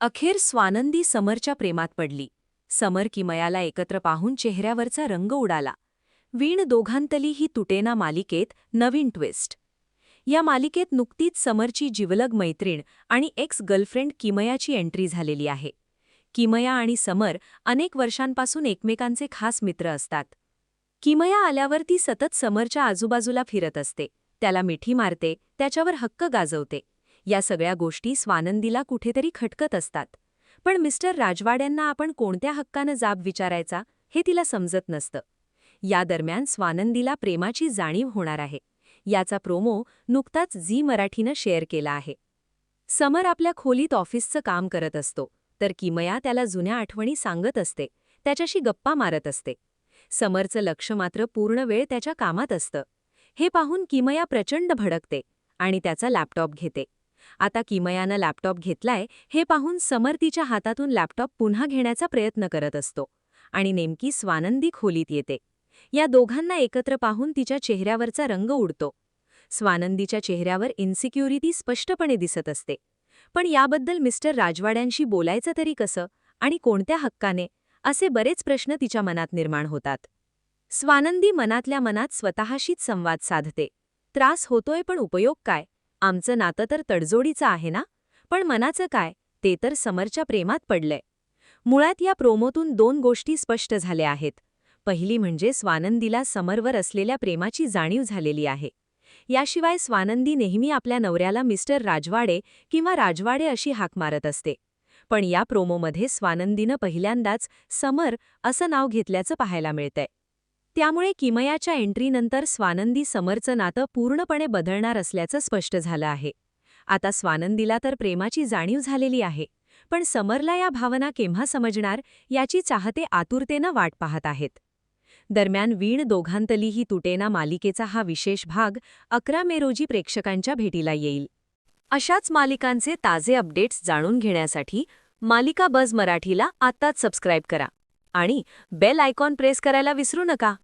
अखेर स्वानंदी समरच्या प्रेमात पडली. समर किमयाला एकत्र पाहून चेहऱ्यावरचा रंग उडाला. वीण दोघांतली ही तुटेना मालिकेत नवीन ट्विस्ट. या मालिकेत नुकतीच समरची जिवलग मैत्रीण आणि एक्स गर्लफ्रेंड किमयाची एंट्री झालेली आहे. किमया आणि समर अनेक वर्षांपासून एकमेकांचे खास मित्र असतात. किमया आल्यावर ती सतत समरच्या आजूबाजूला फिरत असते, त्याला मिठी मारते, त्याच्यावर हक्क गाजवते. या सगळ्या गोष्टी स्वानंदीला कुठेतरी खटकत असतात. पण मिस्टर राजवाड्यांना आपण कोणत्या हक्कानं जाब विचारायचा हे तिला समजत नसतं. या दरम्यान स्वानंदीला प्रेमाची जाणीव होणार आहे. याचा प्रोमो नुकताच झी मराठीनं शेअर केला आहे. समर आपल्या खोलीत ऑफिसचं काम करत असतो, तर किमया त्याला जुन्या आठवणी सांगत असते, त्याच्याशी गप्पा मारत असते. समरचं लक्ष मात्र पूर्ण वेळ त्याच्या कामात असतं. हे पाहून किमया प्रचंड भडकते आणि त्याचा लॅपटॉप घेते. आता किमयानं लॅपटॉप घेतलाय हे पाहून समर तिच्या हातातून लॅपटॉप पुन्हा घेण्याचा प्रयत्न करत असतो आणि नेमकी स्वानंदी खोलीत येते. या दोघांना एकत्र पाहून तिच्या चेहऱ्यावरचा रंग उडतो. स्वानंदीच्या चेहऱ्यावर इन्सिक्युरिटी स्पष्टपणे दिसत असते. पण याबद्दल मिस्टर राजवाड्यांशी बोलायचं तरी कसं आणि कोणत्या हक्काने, असे बरेच प्रश्न तिच्या मनात निर्माण होतात. स्वानंदी मनातल्या मनात स्वतःशीच संवाद साधते. त्रास होतोय पण उपयोग काय? आमचं नातं तर तडजोडीचं आहे ना? पण मनाचं काय? ते तर समरच्या प्रेमात पडलंय. मुळात या प्रोमोतून दोन गोष्टी स्पष्ट झाल्या आहेत. पहिली म्हणजे स्वानंदीला समरवर असलेल्या प्रेमाची जाणीव झालेली आहे. याशिवाय स्वानंदी नेहमी आपल्या नवऱ्याला मिस्टर राजवाडे किंवा राजवाडे अशी हाक मारत असते. पण या प्रोमोमध्ये स्वानंदीनं पहिल्यांदाच समर असं नाव घेतल्याचं पाहायला मिळतंय. त्यामुळे किमयाच्या एंट्रीनंतर स्वानंदी समरचं नातं पूर्णपणे बदलणार असल्याचं स्पष्ट झालं आहे. आता स्वानंदीला तर प्रेमाची जाणीव झालेली आहे, पण समरला या भावना केव्हा समजणार याची चाहते आतुरतेनं वाट पाहत आहेत. दरम्यान वीण दोघांतली ही तुटेना मालिकेचा हा विशेष भाग 11 मे रोजी प्रेक्षकांच्या भेटीला येईल. अशाच मालिकांचे ताजे अपडेट्स जाणून घेण्यासाठी मालिका बझ मराठीला आत्ताच सबस्क्राईब करा आणि बेल आयकॉन प्रेस करायला विसरू नका.